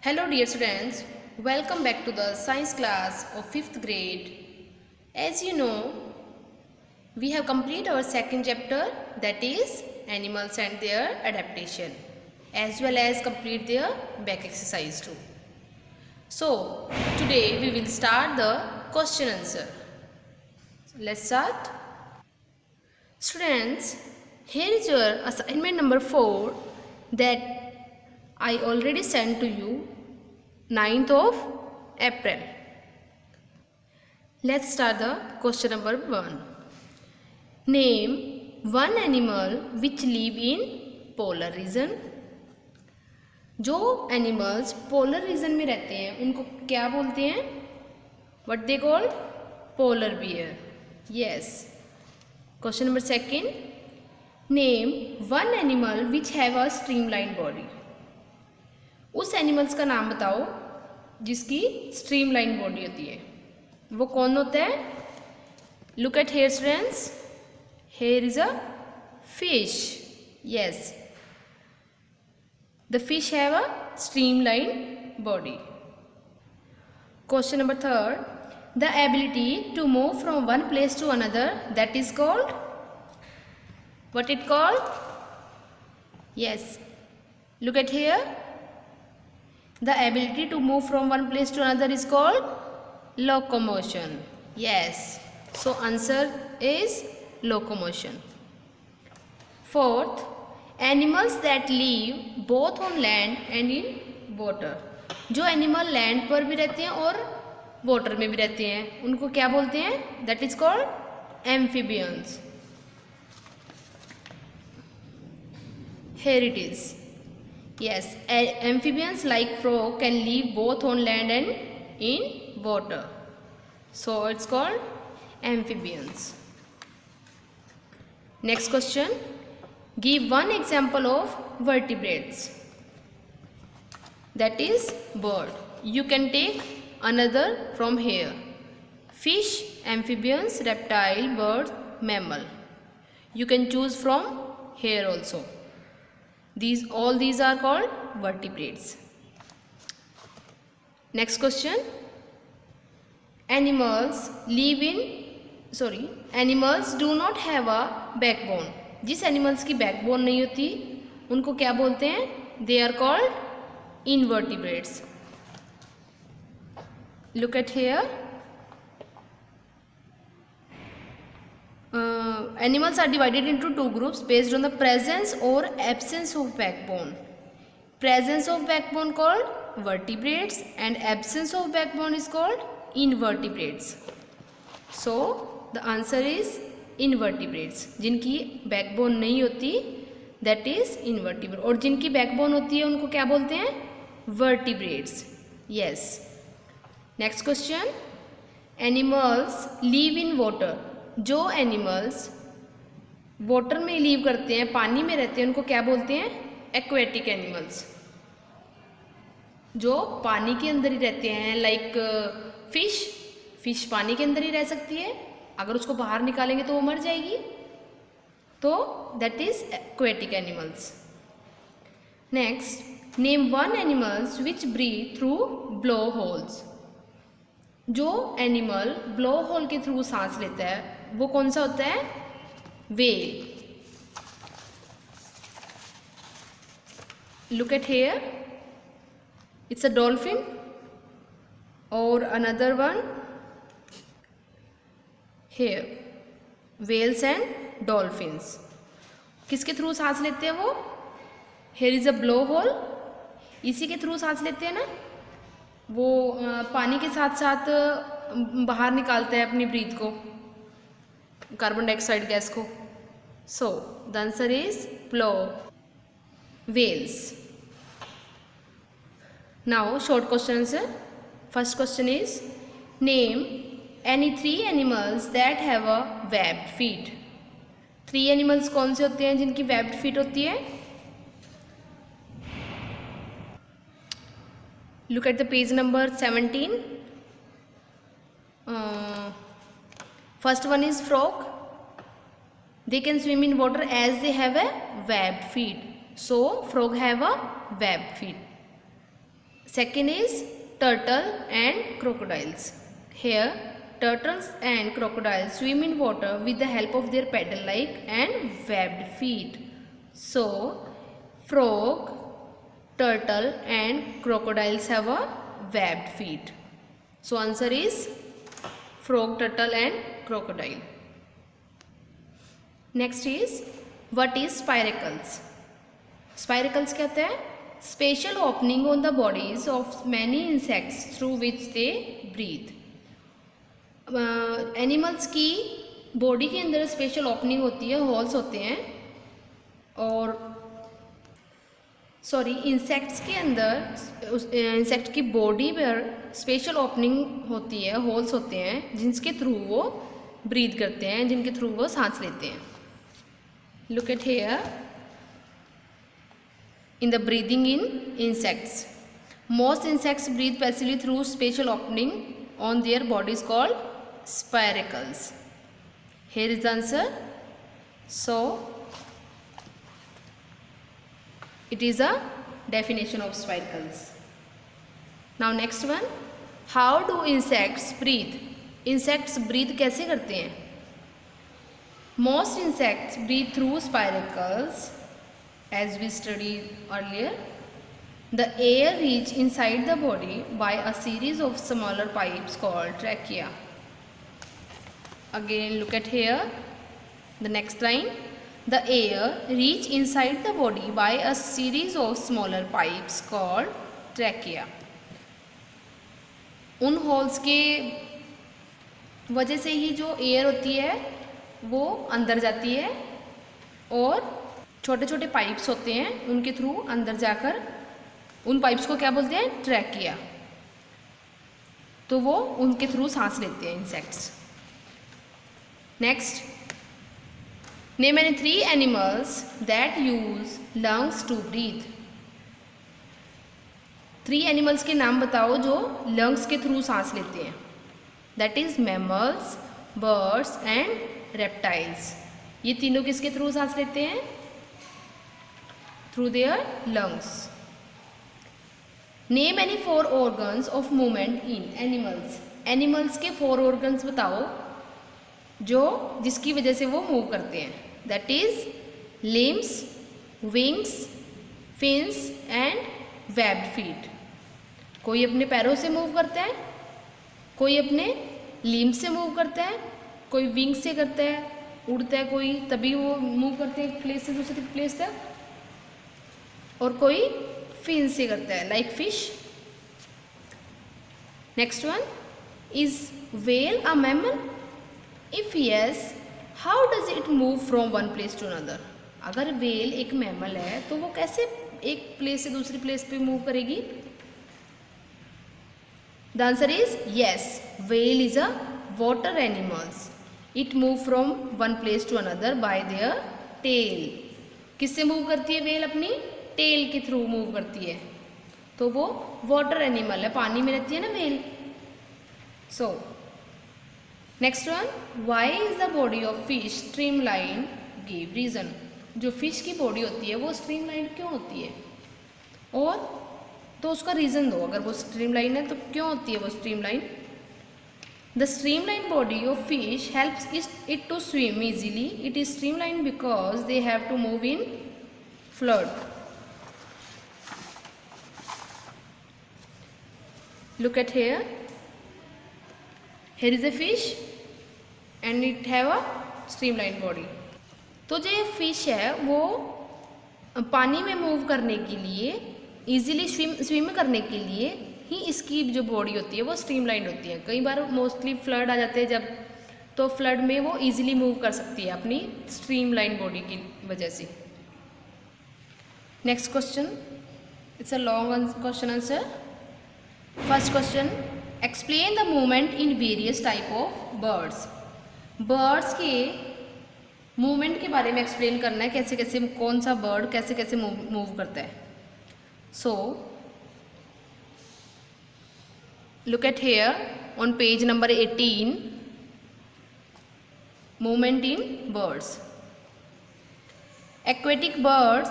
Hello dear students, welcome back to the science class of 5th grade. As you know, we have completed our second chapter, that is animals and their adaptation, as well as complete their back exercise too. So today we will start the question answer. So let's start. Students, here is your assignment number 4 that I already sent to you 9th of April. Let's start the question number 1. Name one animal which live in polar region. जो animals polar region में रहते हैं उनको क्या बोलते हैं? What they call? Polar bear. Yes. Question number 2. Name one animal which have a streamlined body. उस animals का नाम बताओ जिसकी स्ट्रीमलाइन बॉडी होती है. वो कौन होता है? Look at here students. Here is a fish. Yes, the fish have a streamline body. Question number 3. The ability to move from one place to another, that is called, what it called? Yes, look at here. The ability to move from one place to another is called locomotion. Yes. So answer is locomotion. 4th, animals that live both on land and in water. जो animal land पर भी रहते हैं और water में भी रहते हैं उनको क्या बोलते हैं? That is called amphibians. Here it is. Yes, amphibians like frog can live both on land and in water. So it's called amphibians. Next question. Give one example of vertebrates. That is bird. You can take another from here. Fish, amphibians, reptile, bird, mammal. You can choose from here also. All these are called vertebrates. Next question. Animals do not have a backbone. जिस animals की backbone नहीं होती उनको क्या बोलते हैं? They are called invertebrates. Look at here. Animals are divided into 2 groups based on the presence or absence of backbone. Presence of backbone called vertebrates and absence of backbone is called invertebrates. So the answer is invertebrates. जिनकी backbone नहीं होती that is invertebrate, और जिनकी backbone होती है उनको क्या बोलते हैं? Vertebrates. Yes. Next question. Animals live in water. जो एनिमल्स वाटर में लीव करते हैं, पानी में रहते हैं, उनको क्या बोलते हैं? Aquatic animals. जो पानी के अंदर ही रहते हैं, लाइक फिश पानी के अंदर ही रह सकती है, अगर उसको बाहर निकालेंगे तो वो मर जाएगी, तो that is aquatic animals. Next, name one animals which breathe through blow holes. जो एनिमल ब्लो होल के थ्रू सांस लेता है वो कौन सा होता है? Whale. Look at here. It's a dolphin और another one here. Whales and dolphins किसके थ्रू सांस लेते हैं वो? Here is a blow hole. इसी के थ्रू सांस लेते हैं ना, वो पानी के साथ साथ बाहर निकालते हैं अपनी ब्रीथ को, कार्बन डाइऑक्साइड गैस को. सो the answer is blow. Whales. Now short question answer. First question is name any 3 animals that have a webbed feet. 3 animals कौन से होते हैं जिनकी वेब्ड फीट होती है? Look at the page number 17. First one is frog. They can swim in water as they have a webbed feet. So frog have a webbed feet. Second is turtle and crocodiles. Here, turtles and crocodiles swim in water with the help of their paddle-like and webbed feet. So, frog, turtle and crocodiles have a webbed feet. So, answer is frog, turtle and crocodile. Next is, what is spiracles? Spiracles क्या होता है? Special opening on the bodies of many insects through which they breathe. Animals की body के अंदर special opening होती है, holes होते हैं, और इंसेक्ट्स के अंदर इंसेक्ट की बॉडी पर स्पेशल ओपनिंग होती है, होल्स होते हैं, जिनके थ्रू वो ब्रीथ करते हैं, जिनके थ्रू वो सांस लेते हैं. Look at here in the breathing in insects. Most insects breathe passively through special opening on their bodies called spiracles. Here is the answer. So, it is a definition of spiracles. Now next one. How do insects breathe? Insects breathe कैसे करते हैं? Most insects breathe through spiracles. As we studied earlier, the air reaches inside the body by a series of smaller pipes called trachea. Again, look at here, the next line. The air reaches inside the body by a series of smaller pipes called trachea. उन holes के वजह से ही जो air होती है वो अंदर जाती है, और छोटे छोटे पाइप्स होते हैं, उनके थ्रू अंदर जाकर उन पाइप्स को क्या बोलते हैं? ट्रैकिया. तो वो उनके थ्रू सांस लेते हैं insects. Next, name any 3 animals that use lungs to breathe. 3 animals के नाम बताओ जो लंग्स के थ्रू सांस लेते हैं. That is mammals, birds and reptiles. ये तीनों किसके थ्रू सांस लेते हैं? Through their lungs. Name any 4 organs of movement in animals. Animals के 4 organs बताओ जो जिसकी वजह से वो मूव करते हैं. That is limbs, wings, fins and webbed feet. कोई अपने पैरों से मूव करता है, कोई अपने limbs से मूव करता है, कोई wings से करता है, उड़ता है कोई, तभी वो मूव करते हैं एक प्लेस से दूसरी प्लेस तक, और कोई फिन से करता है, like fish. Next one, is whale a mammal? If yes, how does it move from one place to another? अगर व्हेल एक मैमल है तो वो कैसे एक प्लेस से दूसरी प्लेस पे मूव करेगी? The answer is yes, whale is a water animals. It move from one place to another by their tail. किससे मूव करती है व्हेल? अपनी टेल के थ्रू मूव करती है. तो वो वाटर एनिमल है, पानी में रहती है ना whale. So next one, why is the body of fish streamline? Give reason. जो फिश की बॉडी होती है वो स्ट्रीमलाइन क्यों होती है? और तो उसका रीजन दो. अगर वो स्ट्रीमलाइन है तो क्यों होती है वो streamline? The streamline body of fish helps it to swim easily. It is streamline because they have to move in flood. Look at here. Here is a fish and it have a streamlined body. तो जो ये fish है वो पानी में move करने के लिए, इजीली स्विम करने के लिए ही इसकी जो बॉडी होती है वो स्ट्रीमलाइंड होती है. कई बार मोस्टली फ्लड आ जाते हैं जब, तो फ्लड में वो इजीली मूव कर सकती है अपनी स्ट्रीमलाइन बॉडी की वजह से. Next question, it's a long question answer. First question, explain the movement in various type of birds. Birds के मूवमेंट के बारे में एक्सप्लेन करना है, कैसे कैसे कौन सा बर्ड कैसे कैसे मूव करता है. So look at here on page number 18, movement in birds. Aquatic birds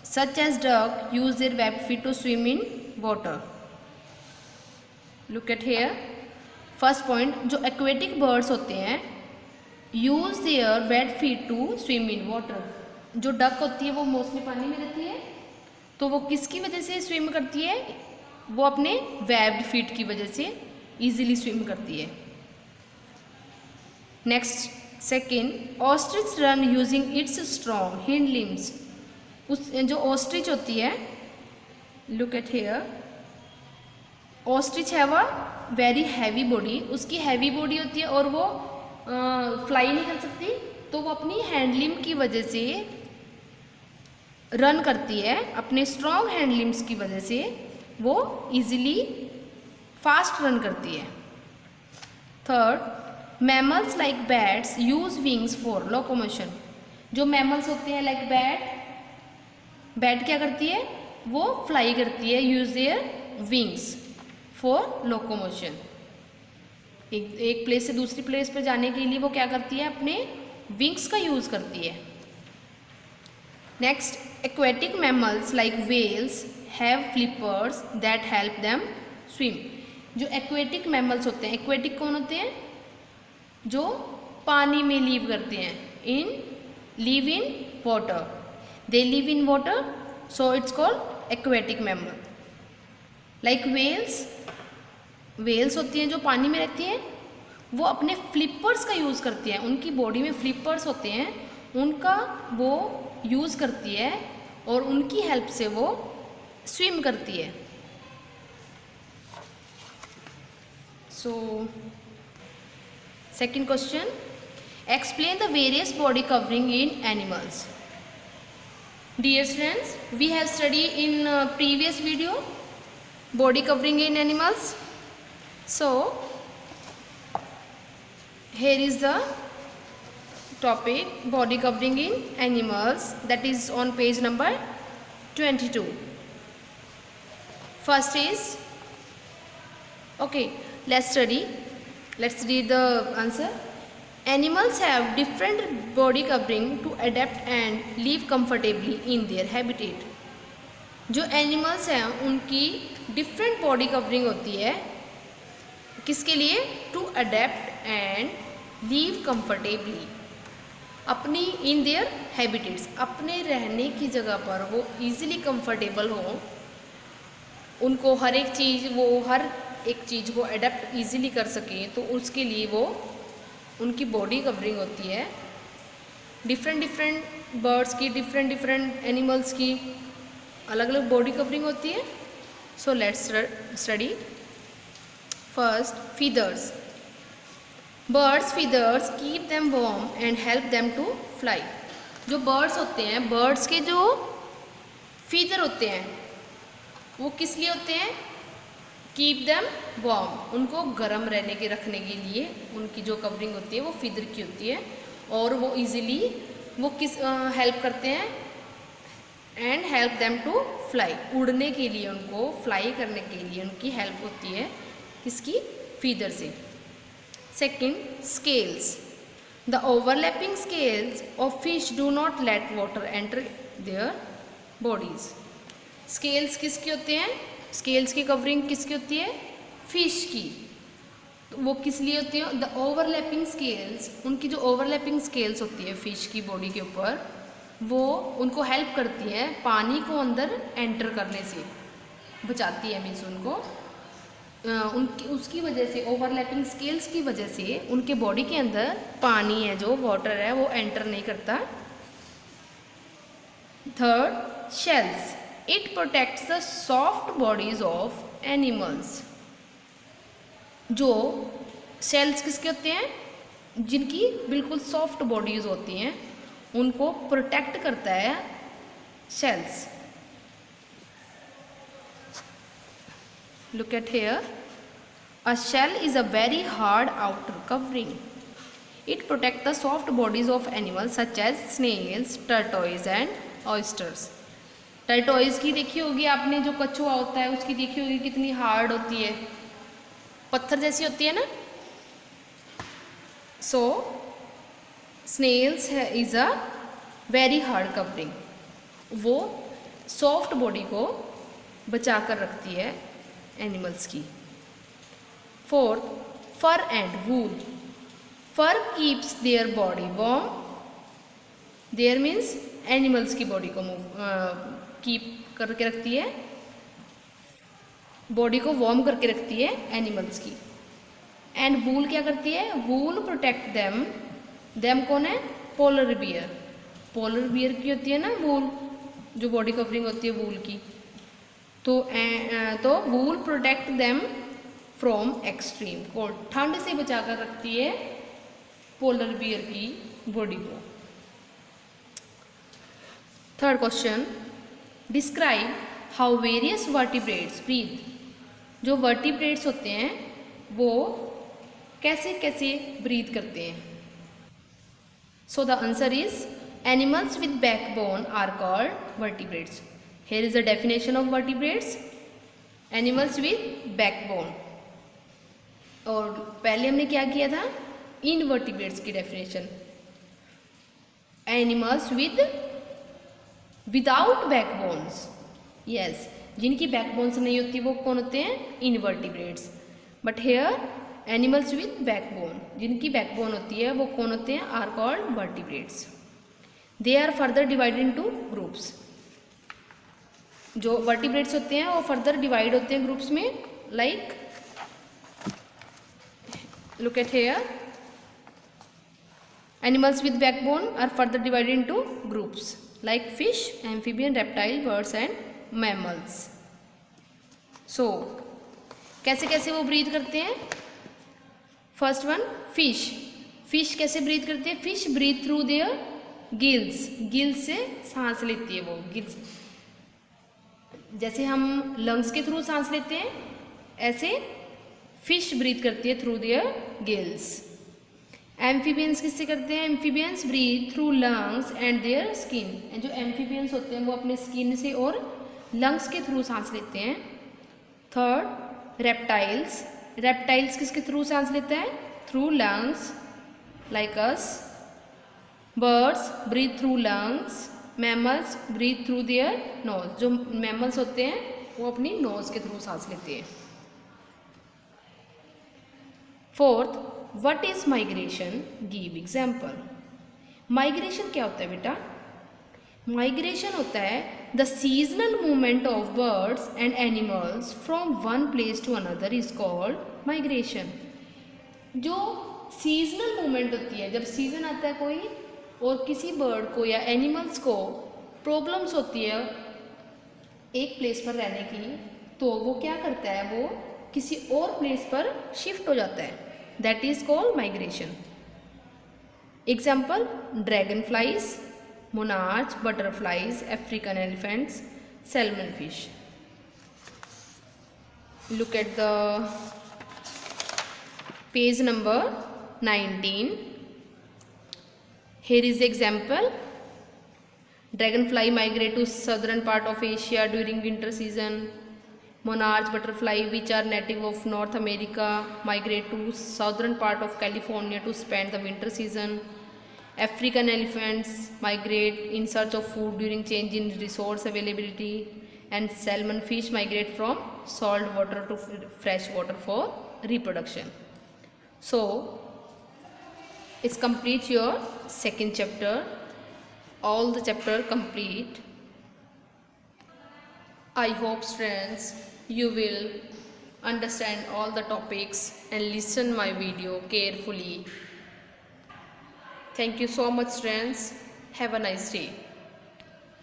such as duck use their webbed feet to swim in water. Look at here. First point, जो एक्वेटिक बर्ड्स होते हैं use their wet feet to swim in water. जो duck होती है वो mostly पानी में रहती है, तो वो किसकी वजह से स्विम करती है? वो अपने वेब्ड फीट की वजह से इजीली स्विम करती है। Next, second, ostrich run using its strong hind limbs. उस जो ऑस्ट्रिच होती है, look at here, ostrich have a very heavy body, उसकी हैवी बॉडी होती है और वो फ्लाई नहीं कर सकती, तो वो अपनी हैंडलिम की वजह से रन करती है। अपने स्ट्रॉन्ग हैंडलिम्स की वजह से वो इजीली फास्ट रन करती है। Third, mammals like bats use wings for locomotion. जो मैमल्स होते हैं लाइक बैट क्या करती है? वो फ्लाई करती है, use their wings for locomotion. एक प्लेस से दूसरी प्लेस पर जाने के लिए वो क्या करती है? अपने विंग्स का यूज करती है। Next, aquatic mammals like whales have flippers that help them swim. जो एक्वेटिक मैमल्स होते हैं, एक्वेटिक कौन होते हैं? जो पानी में लीव करते हैं, live in water, they live in water, so it's called aquatic mammal. Like whales होती हैं जो पानी में रहती हैं, वो अपने फ्लिपर्स का यूज़ करती हैं। उनकी बॉडी में फ्लिपर्स होते हैं, उनका वो यूज़ करती है और उनकी हेल्प से वो स्विम करती है। So second question, explain the various body covering in animals. Dear students, we have study in previous video body covering in animals. So here is the topic body covering in animals, that is on page number 22. First is, okay, let's read the answer. Animals have different body covering to adapt and live comfortably in their habitat. जो animals हैं उनकी different body covering होती है, किसके लिए? To adapt and live comfortably, अपनी in there habitats, अपने रहने की जगह पर वो इजीली कंफर्टेबल हो, उनको हर एक चीज़ को अडेप्ट इजीली कर सकें, तो उसके लिए वो उनकी बॉडी कवरिंग होती है। डिफरेंट बर्ड्स की, डिफरेंट एनिमल्स की अलग अलग बॉडी कवरिंग होती है। So let's study. First, feathers. Birds feathers keep them warm and help them to fly. जो बर्ड्स होते हैं, बर्ड्स के जो फीदर होते हैं वो किस लिए होते हैं? कीप देम वार्म, उनको गर्म रखने के लिए उनकी जो कवरिंग होती है वो फीदर की होती है, और वो इजीली वो हेल्प करते हैं and help them to fly, उड़ने के लिए, उनको फ्लाई करने के लिए उनकी हेल्प होती है, किसकी? फीदर से। Second, scales. The overlapping scales of fish do not let water enter their bodies. Scales किसके होते हैं? स्केल्स की कवरिंग किसकी होती है? फिश की। तो वो किस लिए होती है? द ओवरलैपिंग स्केल्स, उनकी जो ओवरलैपिंग स्केल्स होती है फिश की बॉडी के ऊपर, वो उनको हेल्प करती है पानी को अंदर एंटर करने से, बचाती है, मीन्स उनकी उसकी वजह से, ओवरलैपिंग स्केल्स की वजह से उनके बॉडी के अंदर पानी है, जो वाटर है, वो एंटर नहीं करता। Third, shells. It protects the soft bodies of animals. जो शेल्स किसके होते हैं? जिनकी बिल्कुल सॉफ्ट बॉडीज होती हैं, उनको प्रोटेक्ट करता है shells. Look at here, a shell is a very hard outer covering. It protect the soft bodies of animals such as snails, tortoise and oysters. Tortoise की देखी होगी आपने, जो कछुआ होता है उसकी देखी होगी कितनी हार्ड होती है, पत्थर जैसी होती है ना। So snails is a very hard covering, वो सॉफ्ट बॉडी को बचा कर रखती है एनिमल्स की। Fourth, fur and wool. Fur keeps their body warm. There means animals की body को keep करके रखती है, बॉडी को वार्म करके रखती है एनिमल्स की. एंड वूल क्या करती है? वूल प्रोटेक्ट देम. देम कौन है? Polar beer. पोलर बियर की होती है ना वूल, जो बॉडी कवरिंग होती है वूल की. तो wool protect them from extreme cold. ठंड से बचाकर रखती है पोलर बियर की बॉडी को. Third question, describe how various vertebrates breathe. जो वर्टिब्रेट्स होते हैं वो कैसे कैसे ब्रीथ करते हैं. So the answer is animals with backbone are called vertebrates. Here is the definition of vertebrates. Animals with backbone. और पहले हमने क्या किया था? इनवर्टिब्रेट्स की definition. Animals without backbones. Yes, जिनकी बैकबोन्स नहीं होती वो कौन होते हैं? Invertebrates. But here animals with backbone, जिनकी बैकबोन होती है वो कौन होते हैं? Are called vertebrates. They are further divided into groups. जो वर्टिब्रेट्स होते हैं वो फर्दर डिवाइड होते हैं ग्रुप्स में. Like look at here, animals with backbone are further divided into groups like fish, amphibian, reptile, birds and mammals. So कैसे कैसे वो ब्रीथ करते हैं? First one, fish. फिश कैसे ब्रीथ करते हैं? Fish breathe through their gills. Gills से सांस लेती है वो. गिल्स जैसे हम लंग्स के थ्रू सांस लेते हैं, ऐसे फिश ब्रीथ करती है थ्रू देयर गिल्स. एम्फीबियंस किससे करते हैं? Amphibians breathe through lungs and their skin. जो एम्फीबियंस होते हैं वो अपने स्किन से और लंग्स के थ्रू सांस लेते हैं. Third, reptiles. रेप्टाइल्स किसके थ्रू सांस लेते हैं? Through lungs, like us. Birds breathe through lungs. Mammals breathe through their nose. जो मैमल्स होते हैं वो अपनी नोज के थ्रू सांस लेते हैं. Fourth, what is migration? Give example. Migration क्या होता है बेटा? माइग्रेशन होता है the seasonal movement of birds and animals from one place to another is called migration. जो सीजनल मूवमेंट होती है, जब सीजन आता है कोई और किसी बर्ड को या एनिमल्स को प्रॉब्लम्स होती है एक प्लेस पर रहने की, तो वो क्या करता है? वो किसी और प्लेस पर शिफ्ट हो जाता है. That is called migration. Example, dragonflies, monarchs, butterflies, African elephants, salmon fish. Look at the page number 19. Here is the example. Dragonfly migrate to southern part of Asia during winter season. Monarch butterfly, which are native of North America, migrate to southern part of California to spend the winter season. African elephants migrate in search of food during change in resource availability. And salmon fish migrate from salt water to fresh water for reproduction. So it's complete your second chapter. All the chapter complete. I hope students you will understand all the topics and listen my video carefully. Thank you so much students. Have a nice day.